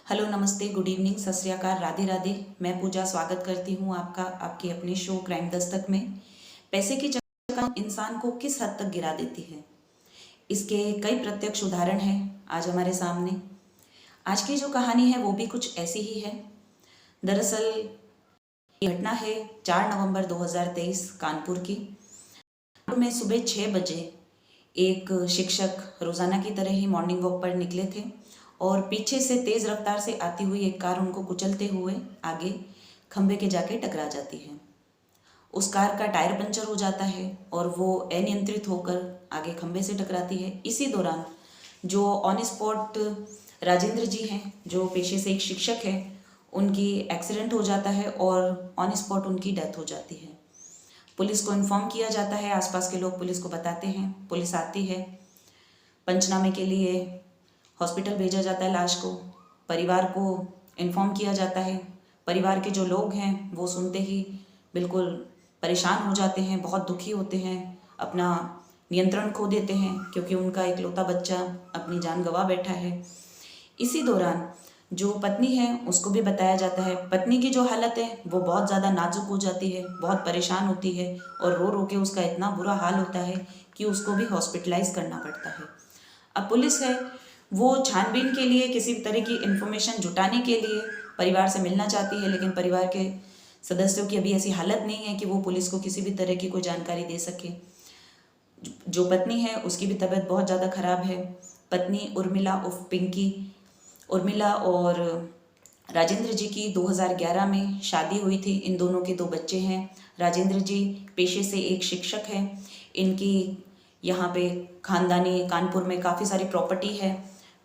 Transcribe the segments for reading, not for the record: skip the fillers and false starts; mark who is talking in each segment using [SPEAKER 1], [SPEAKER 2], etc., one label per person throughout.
[SPEAKER 1] Hello, नमस्ते, good evening, सत श्री अकाल, राधे राधे। मैं पूजा स्वागत करती हूँ आपका आपके अपने शो क्राइम दस्तक में। पैसे की चक्कर इंसान को किस हद तक गिरा देती है, इसके कई प्रत्यक्ष उदाहरण हैं आज हमारे सामने। आज की जो कहानी है वो भी कुछ ऐसी ही है। दरअसल ये घटना है 4 नवंबर 2023 कानपुर की। कानपुर में सुबह 6 बजे एक शिक्षक रोज़ाना की तरह ही मॉर्निंग वॉक पर निकले थे और पीछे से तेज़ रफ्तार से आती हुई एक कार उनको कुचलते हुए आगे खंबे के जाके टकरा जाती है। उस कार का टायर पंचर हो जाता है और वो अनियंत्रित होकर आगे खंबे से टकराती है। इसी दौरान जो ऑन स्पॉट राजेंद्र जी हैं, जो पेशे से एक शिक्षक है, उनकी एक्सीडेंट हो जाता है और ऑन स्पॉट उनकी डेथ हो जाती है। पुलिस को इन्फॉर्म किया जाता है, आसपास के लोग पुलिस को बताते हैं, पुलिस आती है, पंचनामे के लिए हॉस्पिटल भेजा जाता है लाश को, परिवार को इन्फॉर्म किया जाता है। परिवार के जो लोग हैं वो सुनते ही बिल्कुल परेशान हो जाते हैं, बहुत दुखी होते हैं, अपना नियंत्रण खो देते हैं क्योंकि उनका इकलौता बच्चा अपनी जान गंवा बैठा है। इसी दौरान जो पत्नी है उसको भी बताया जाता है। पत्नी की जो हालत है वो बहुत ज़्यादा नाजुक हो जाती है, बहुत परेशान होती है और रो रो के उसका इतना बुरा हाल होता है कि उसको भी हॉस्पिटलाइज करना पड़ता है। अब पुलिस है वो छानबीन के लिए, किसी तरह की इन्फॉर्मेशन जुटाने के लिए परिवार से मिलना चाहती है, लेकिन परिवार के सदस्यों की अभी ऐसी हालत नहीं है कि वो पुलिस को किसी भी तरह की कोई जानकारी दे सके। जो पत्नी है उसकी भी तबीयत बहुत ज़्यादा खराब है। पत्नी उर्मिला उर्फ पिंकी, उर्मिला और राजेंद्र जी की 2011 में शादी हुई थी। इन दोनों के 2 बच्चे हैं। राजेंद्र जी पेशे से एक शिक्षक हैं। इनकी यहाँ पे खानदानी कानपुर में काफ़ी सारी प्रॉपर्टी है।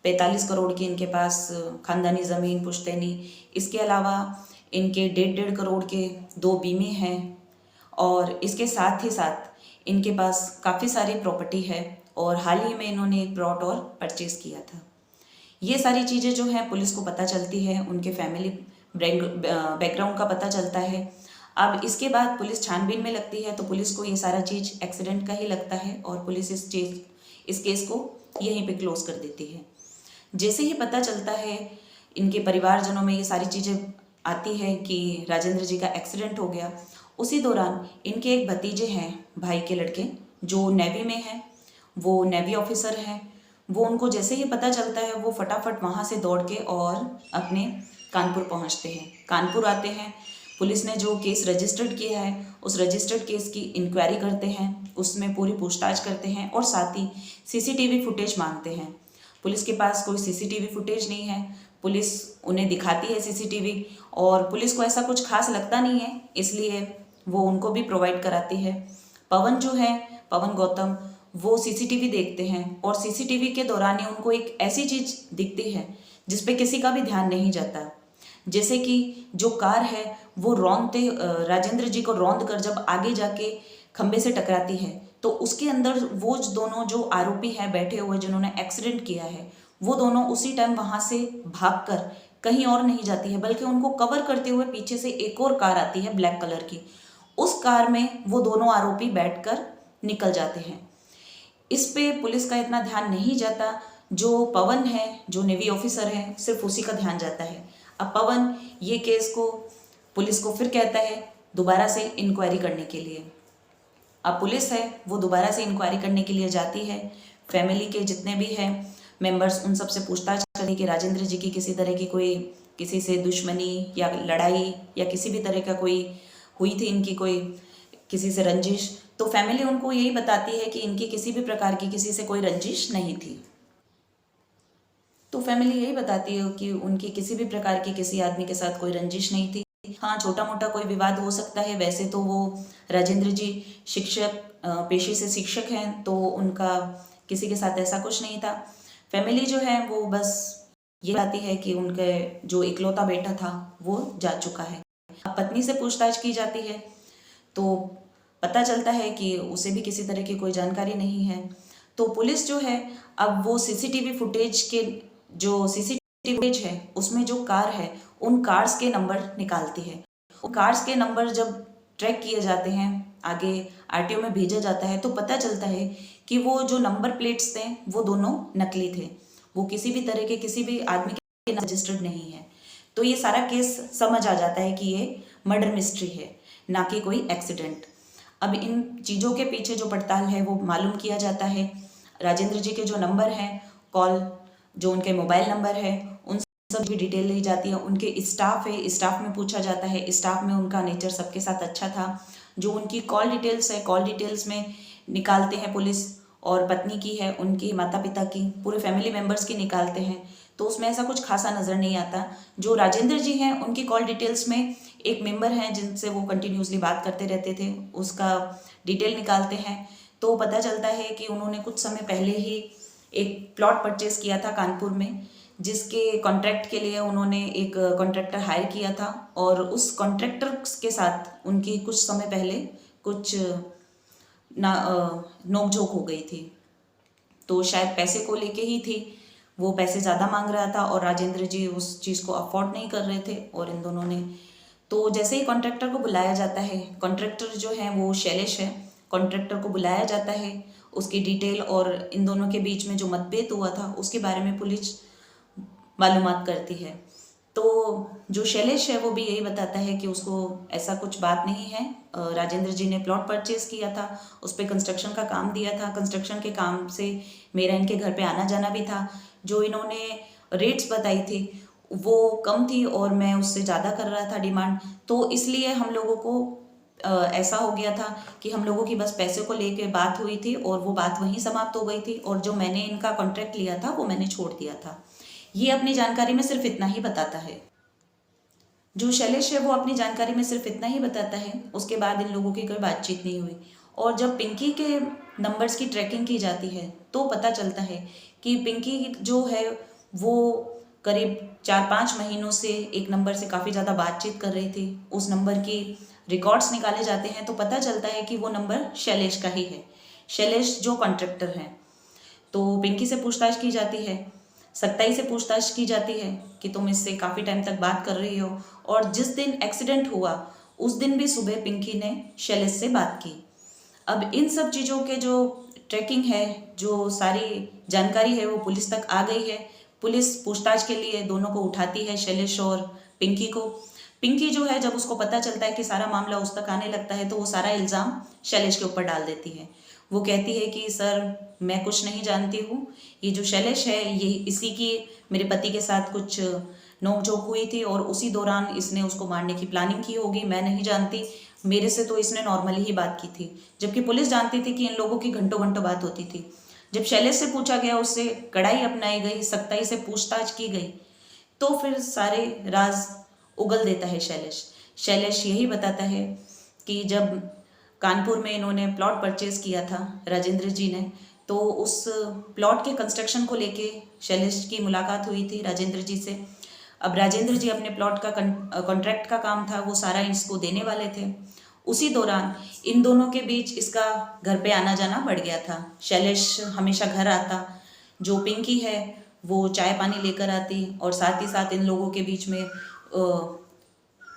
[SPEAKER 1] 45 करोड़ की इनके पास खानदानी ज़मीन पुश्तैनी। इसके अलावा इनके 1.5 करोड़ के 2 बीमे हैं और इसके साथ ही साथ इनके पास काफ़ी सारी प्रॉपर्टी है और हाल ही में इन्होंने एक प्लॉट और परचेज़ किया था। ये सारी चीज़ें जो हैं पुलिस को पता चलती है, उनके फैमिली बैकग्राउंड का पता चलता है। अब इसके बाद पुलिस छानबीन में लगती है तो पुलिस को ये सारा चीज़ एक्सीडेंट का ही लगता है और पुलिस इस केस को यहीं पे क्लोज कर देती है। जैसे ही पता चलता है, इनके परिवारजनों में ये सारी चीज़ें आती है कि राजेंद्र जी का एक्सीडेंट हो गया, उसी दौरान इनके एक भतीजे हैं, भाई के लड़के, जो नेवी में हैं, वो नेवी ऑफिसर हैं। वो उनको जैसे ही पता चलता है वो फटाफट वहाँ से दौड़ के और अपने कानपुर पहुँचते हैं। कानपुर आते हैं, पुलिस ने जो केस रजिस्टर्ड किया है उस रजिस्टर्ड केस की इंक्वायरी करते हैं, उसमें पूरी पूछताछ करते हैं और साथ ही सीसीटीवी फुटेज मांगते हैं। पुलिस के पास कोई सीसीटीवी फुटेज नहीं है। पुलिस उन्हें दिखाती है सीसीटीवी और पुलिस को ऐसा कुछ खास लगता नहीं है, इसलिए वो उनको भी प्रोवाइड कराती है। पवन जो है, पवन गौतम, वो सीसीटीवी देखते हैं और सीसीटीवी के दौरान ही उनको एक ऐसी चीज़ दिखती है जिस पे किसी का भी ध्यान नहीं जाता। जैसे कि जो कार है वो रौंदते राजेंद्र जी को रौंद कर जब आगे जाके खंबे से टकराती है तो उसके अंदर वो दोनों जो आरोपी हैं बैठे हुए जिन्होंने एक्सीडेंट किया है, वो दोनों उसी टाइम वहाँ से भागकर कहीं और नहीं जाती है, बल्कि उनको कवर करते हुए पीछे से एक और कार आती है ब्लैक कलर की। उस कार में वो दोनों आरोपी बैठकर निकल जाते हैं। इस पे पुलिस का इतना ध्यान नहीं जाता। जो पवन है, जो नेवी ऑफिसर है, सिर्फ उसी का ध्यान जाता है। अब पवन ये केस को पुलिस को फिर कहता है दोबारा से इंक्वायरी करने के लिए। अब पुलिस है वो दोबारा से इंक्वायरी करने के लिए जाती है। फैमिली के जितने भी हैं मेंबर्स, उन सब से पूछताछ करती कि राजेंद्र जी की किसी तरह की कोई किसी से दुश्मनी या लड़ाई या किसी भी तरह का कोई हुई थी, इनकी कोई किसी से रंजिश। तो फैमिली उनको यही बताती है कि इनकी किसी भी प्रकार की किसी से कोई रंजिश नहीं थी। तो फैमिली यही बताती है कि उनकी किसी भी प्रकार की किसी आदमी के साथ कोई रंजिश नहीं थी। हाँ, छोटा मोटा कोई विवाद हो सकता है। वैसे तो वो राजेंद्र जी शिक्षक, पेशे से शिक्षक हैं, तो उनका किसी के साथ ऐसा कुछ नहीं था। फैमिली जो है वो बस ये बताती है कि उनके जो इकलौता बेटा था वो जा चुका है। अब पत्नी से पूछताछ की जाती है तो पता चलता है कि उसे भी किसी तरह की कोई जानकारी नहीं है। तो पुलिस जो है अब वो सीसीटीवी फुटेज के जो सीसीटीवी फुटेज है उसमें जो कार है उन कार्स के नंबर निकालती है। उन कार्स के नंबर जब ट्रैक किए जाते हैं, आगे आरटीओ में भेजा जाता है, तो पता चलता है कि वो जो नंबर प्लेट्स थे वो दोनों नकली थे। वो किसी भी तरह के किसी भी आदमी रजिस्टर्ड नहीं है। तो ये सारा केस समझ आ जाता है कि ये मर्डर मिस्ट्री है, ना कि कोई एक्सीडेंट। अब इन चीज़ों के पीछे जो पड़ताल है वो मालूम किया जाता है। राजेंद्र जी के जो नंबर हैं, कॉल, जो उनके मोबाइल नंबर है, उन सब की डिटेल ली जाती है। उनके स्टाफ है, स्टाफ में पूछा जाता है। स्टाफ में उनका नेचर सबके साथ अच्छा था। जो उनकी कॉल डिटेल्स है, कॉल डिटेल्स में निकालते हैं पुलिस, और पत्नी की है, उनकी माता पिता की, पूरे फैमिली मेम्बर्स की निकालते हैं, तो उसमें ऐसा कुछ खासा नज़र नहीं आता। जो राजेंद्र जी हैं उनकी कॉल डिटेल्स में एक मेंबर हैं जिनसे वो कंटिन्यूसली बात करते रहते थे, उसका डिटेल निकालते हैं, तो पता चलता है कि उन्होंने कुछ समय पहले ही एक प्लॉट परचेज़ किया था कानपुर में, जिसके कॉन्ट्रैक्ट के लिए उन्होंने एक कॉन्ट्रैक्टर हायर किया था, और उस कॉन्ट्रैक्टर के साथ उनकी कुछ समय पहले कुछ नोकझोंक हो गई थी। तो शायद पैसे को लेके ही थी, वो पैसे ज़्यादा मांग रहा था और राजेंद्र जी उस चीज़ को अफोर्ड नहीं कर रहे थे, और इन दोनों ने, तो जैसे ही कॉन्ट्रैक्टर को बुलाया जाता है, कॉन्ट्रैक्टर जो है वो शैलेश है, कॉन्ट्रैक्टर को बुलाया जाता है, उसकी डिटेल और इन दोनों के बीच में जो मतभेद हुआ था उसके बारे में पुलिस मालूमात करती है। तो जो शैलेश है वो भी यही बताता है कि उसको ऐसा कुछ बात नहीं है, राजेंद्र जी ने प्लॉट परचेज़ किया था, उस पर कंस्ट्रक्शन का काम दिया था, कंस्ट्रक्शन के काम से मेरा इनके घर पे आना जाना भी था। जो इन्होंने रेट्स बताई थी वो कम थी और मैं उससे ज़्यादा कर रहा था डिमांड, तो इसलिए हम लोगों को ऐसा हो गया था कि हम लोगों की बस पैसे को लेके बात हुई थी और वो बात वहीं समाप्त हो गई थी, और जो मैंने इनका कॉन्ट्रैक्ट लिया था वो मैंने छोड़ दिया था। ये अपनी जानकारी में सिर्फ इतना ही बताता है। जो शैलेश है वो अपनी जानकारी में सिर्फ इतना ही बताता है, उसके बाद इन लोगों की कोई बातचीत नहीं हुई। और जब पिंकी के नंबर्स की ट्रैकिंग की जाती है तो पता चलता है कि पिंकी जो है वो करीब 4-5 महीनों से एक नंबर से काफ़ी ज़्यादा बातचीत कर रही थी। उस नंबर की रिकॉर्ड्स निकाले जाते हैं तो पता चलता है कि वो नंबर शैलेश का ही है, शैलेश जो कॉन्ट्रैक्टर हैं। तो पिंकी से पूछताछ की जाती है, सत्ताई से पूछताछ की जाती है कि तुम इससे काफ़ी टाइम तक बात कर रही हो, और जिस दिन एक्सीडेंट हुआ उस दिन भी सुबह पिंकी ने शैलेश से बात की। अब इन सब चीज़ों के जो ट्रैकिंग है, जो सारी जानकारी है वो पुलिस तक आ गई है। पुलिस पूछताछ के लिए दोनों को उठाती है, शैलेश और पिंकी को। पिंकी जो है जब उसको पता चलता है कि सारा मामला उस तक आने लगता है तो वो सारा इल्ज़ाम शैलेश के ऊपर डाल देती है। वो कहती है कि सर मैं कुछ नहीं जानती हूँ, ये जो शैलेश है ये इसी की मेरे पति के साथ कुछ नोकझोंक हुई थी और उसी दौरान इसने उसको मारने की प्लानिंग की होगी, मैं नहीं जानती, मेरे से तो इसने नॉर्मली ही बात की थी। जबकि पुलिस जानती थी कि इन लोगों की घंटों घंटों बात होती थी। जब शैलेश से पूछा गया, उससे कड़ाई अपनाई गई, सख्ताई से पूछताछ की गई, तो फिर सारे राज उगल देता है शैलेश। शैलेश यही बताता है कि जब कानपुर में इन्होंने प्लॉट परचेज़ किया था राजेंद्र जी ने, तो उस प्लॉट के कंस्ट्रक्शन को लेके शैलेश की मुलाकात हुई थी राजेंद्र जी से। अब राजेंद्र जी अपने प्लॉट का कॉन्ट्रैक्ट का काम था वो सारा इसको देने वाले थे। उसी दौरान इन दोनों के बीच इसका घर पे आना जाना बढ़ गया था। शैलेश हमेशा घर आता, जो पिंकी है वो चाय पानी लेकर आती, और साथ ही साथ इन लोगों के बीच में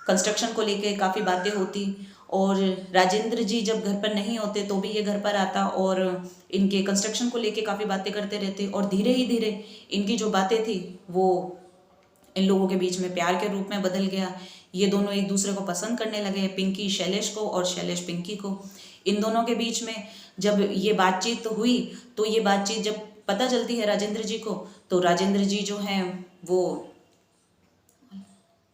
[SPEAKER 1] कंस्ट्रक्शन को लेके काफ़ी बातें होती, और राजेंद्र जी जब घर पर नहीं होते तो भी ये घर पर आता और इनके कंस्ट्रक्शन को लेके काफ़ी बातें करते रहते, और धीरे ही धीरे इनकी जो बातें थी वो इन लोगों के बीच में प्यार के रूप में बदल गया। ये दोनों एक दूसरे को पसंद करने लगे, पिंकी शैलेश को और शैलेश पिंकी को। इन दोनों के बीच में जब ये बातचीत हुई तो ये बातचीत जब पता चलती है राजेंद्र जी को, तो राजेंद्र जी जो हैं वो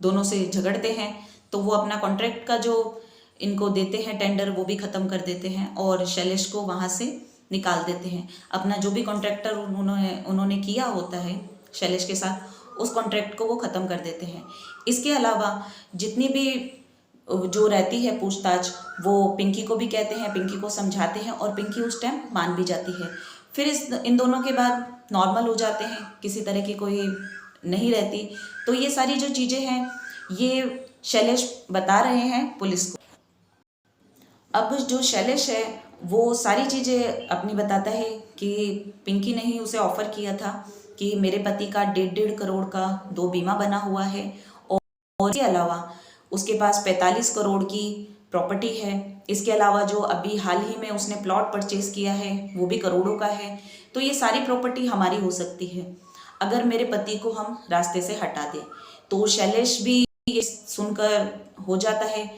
[SPEAKER 1] दोनों से झगड़ते हैं, तो वो अपना कॉन्ट्रैक्ट का जो इनको देते हैं टेंडर वो भी ख़त्म कर देते हैं और शैलेश को वहाँ से निकाल देते हैं। अपना जो भी कॉन्ट्रैक्टर उन्होंने किया होता है शैलेश के साथ, उस कॉन्ट्रैक्ट को वो ख़त्म कर देते हैं। इसके अलावा जितनी भी जो रहती है पूछताछ वो पिंकी को भी कहते हैं, पिंकी को समझाते हैं, और पिंकी उस टाइम मान भी जाती है। फिर इन दोनों के बाद नॉर्मल हो जाते हैं, किसी तरह की कोई नहीं रहती। तो ये सारी जो चीज़ें हैं ये शैलेश बता रहे हैं पुलिस को। अब जो शैलेश है वो सारी चीज़ें अपनी बताता है कि पिंकी ने ही उसे ऑफ़र किया था कि मेरे पति का 1.5 करोड़ का 2 बीमा बना हुआ है, और इसके अलावा उसके पास 45 करोड़ की प्रॉपर्टी है। इसके अलावा जो अभी हाल ही में उसने प्लॉट परचेज़ किया है वो भी करोड़ों का है। तो ये सारी प्रॉपर्टी हमारी हो सकती है। अगर मेरे पति को हम रास्ते से हटा दें। तो शैलेश भी ये सुनकर हो जाता है,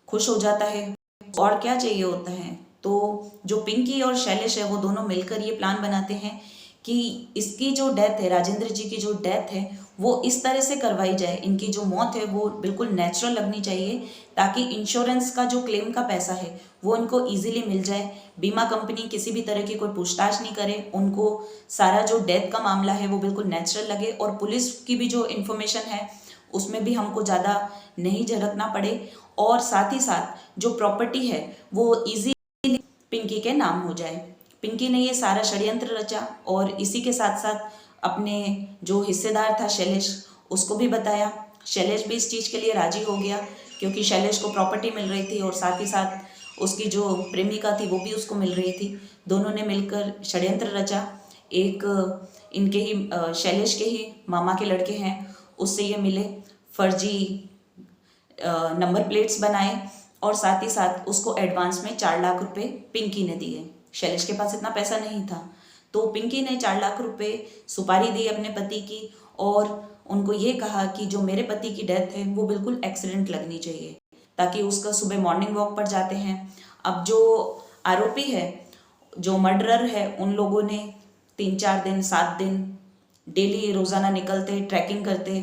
[SPEAKER 1] खुश हो जाता है, और क्या चाहिए होता है। तो जो पिंकी और शैलेश है वो दोनों मिलकर ये प्लान बनाते हैं कि इसकी जो डेथ है, राजेंद्र जी की जो डेथ है, वो इस तरह से करवाई जाए, इनकी जो मौत है वो बिल्कुल नेचुरल लगनी चाहिए, ताकि इंश्योरेंस का जो क्लेम का पैसा है वो इनको इजीली मिल जाए। बीमा कंपनी किसी भी तरह की कोई पूछताछ नहीं करे, उनको सारा जो डेथ का मामला है वो बिल्कुल नेचुरल लगे, और पुलिस की भी जो इन्फॉर्मेशन है उसमें भी हमको ज़्यादा नहीं झलकना पड़े, और साथ ही साथ जो प्रॉपर्टी है वो इजीली पिंकी के नाम हो जाए। पिंकी ने ये सारा षड्यंत्र रचा, और इसी के साथ साथ अपने जो हिस्सेदार था शैलेश, उसको भी बताया। शैलेश भी इस चीज़ के लिए राजी हो गया, क्योंकि शैलेश को प्रॉपर्टी मिल रही थी और साथ ही साथ उसकी जो प्रेमिका थी वो भी उसको मिल रही थी। दोनों ने मिलकर षड्यंत्र रचा। एक इनके ही शैलेश के ही मामा के लड़के हैं, उससे ये मिले, फर्जी नंबर प्लेट्स बनाए, और साथ ही साथ उसको एडवांस में 4 लाख रुपए पिंकी ने दिए। शैलेश के पास इतना पैसा नहीं था, तो पिंकी ने 4 लाख रुपए सुपारी दी अपने पति की, और उनको ये कहा कि जो मेरे पति की डेथ है वो बिल्कुल एक्सीडेंट लगनी चाहिए, ताकि उसका सुबह मॉर्निंग वॉक पर जाते हैं। अब जो आरोपी है, जो मर्डरर है, उन लोगों ने 3-4 दिन 7 दिन डेली रोज़ाना निकलते, ट्रैकिंग करते,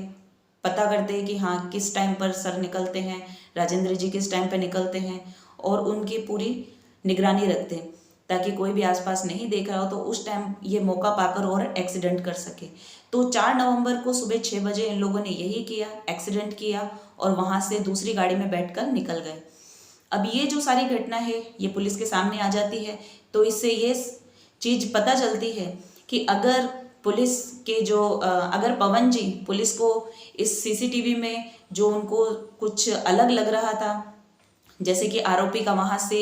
[SPEAKER 1] पता करते कि हाँ किस टाइम पर सर निकलते हैं, राजेंद्र जी किस टाइम पर निकलते हैं, और उनकी पूरी निगरानी रखते हैं, ताकि कोई भी आसपास नहीं देख रहा हो तो उस टाइम ये मौका पाकर और एक्सीडेंट कर सके। तो 4 नवंबर को सुबह 6 बजे इन लोगों ने यही किया, एक्सीडेंट किया, और वहाँ से दूसरी गाड़ी में बैठकर निकल गए। अब ये जो सारी घटना है ये पुलिस के सामने आ जाती है, तो इससे ये चीज़ पता चलती है कि अगर पुलिस के जो अगर पवन जी पुलिस को इस सीसीटीवी में जो उनको कुछ अलग लग रहा था, जैसे कि आरोपी का वहाँ से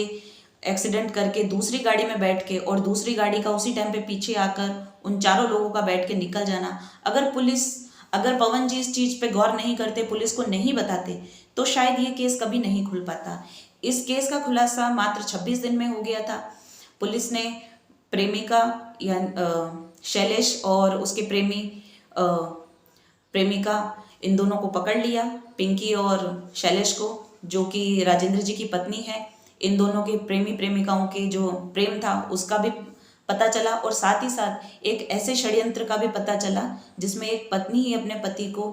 [SPEAKER 1] एक्सीडेंट करके दूसरी गाड़ी में बैठ के और दूसरी गाड़ी का उसी टाइम पे पीछे आकर उन चारों लोगों का बैठ के निकल जाना, अगर पवन जी इस चीज़ पे गौर नहीं करते, पुलिस को नहीं बताते, तो शायद ये केस कभी नहीं खुल पाता। इस केस का खुलासा मात्र 26 दिन में हो गया था। पुलिस ने प्रेमिका या शैलेश और उसके प्रेमिका इन दोनों को पकड़ लिया, पिंकी और शैलेश को, जो कि राजेंद्र जी की पत्नी है। इन दोनों के प्रेमी प्रेमिकाओं के जो प्रेम था उसका भी पता चला, और साथ ही साथ एक ऐसे षड्यंत्र का भी पता चला जिसमें एक पत्नी ही अपने पति को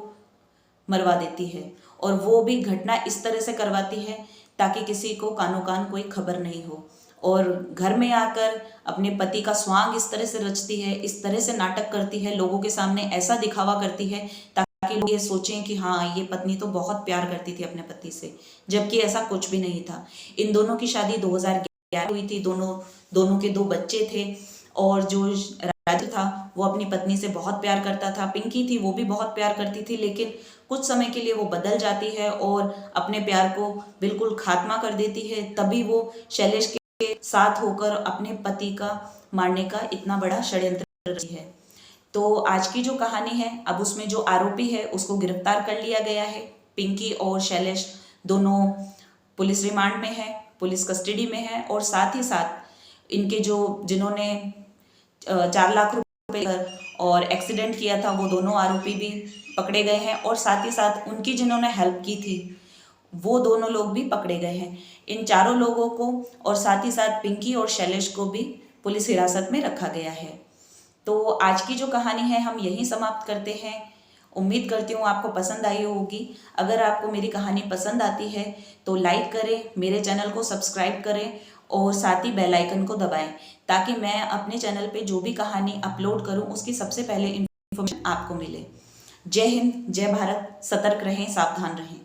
[SPEAKER 1] मरवा देती है, और वो भी घटना इस तरह से करवाती है ताकि किसी को कानो कान कोई खबर नहीं हो, और घर में आकर अपने पति का स्वांग इस तरह से रचती है, इस तरह से नाटक करती है, लोगों के सामने ऐसा दिखावा करती है ताकि लोग ये सोचें कि हाँ ये पत्नी तो बहुत प्यार करती थी अपने पति से, जबकि ऐसा कुछ भी नहीं था। इन दोनों की शादी 2011 हुई थी, दोनों के 2 बच्चे थे, और जो राजू था वो अपनी पत्नी से बहुत प्यार करता था, पिंकी थी वो भी बहुत प्यार करती थी, लेकिन कुछ समय के लिए वो बदल जाती है और अपने प्यार को बिल्कुल खात्मा कर देती है। तभी वो शैलेश के साथ होकर अपने पति का मारने का इतना बड़ा षड्यंत्र रची है। तो आज की जो कहानी है, अब उसमें जो आरोपी है उसको गिरफ्तार कर लिया गया है। पिंकी और शैलेश दोनों पुलिस रिमांड में है, पुलिस कस्टडी में है, और साथ ही साथ इनके जिन्होंने 4 लाख रुपए और एक्सीडेंट किया था वो दोनों आरोपी भी पकड़े गए हैं, और साथ ही साथ उनकी जिन्होंने हेल्प की थी वो दोनों लोग भी पकड़े गए हैं। इन चारों लोगों को और साथ ही साथ पिंकी और शैलेश को भी पुलिस हिरासत में रखा गया है। तो आज की जो कहानी है हम यहीं समाप्त करते हैं। उम्मीद करती हूँ आपको पसंद आई होगी। अगर आपको मेरी कहानी पसंद आती है तो लाइक करें, मेरे चैनल को सब्सक्राइब करें, और साथ ही बेल आइकन को दबाएं, ताकि मैं अपने चैनल पे जो भी कहानी अपलोड करूं उसकी सबसे पहले इन्फॉर्मेशन आपको मिले। जय हिंद, जय भारत। सतर्क रहें, सावधान रहें।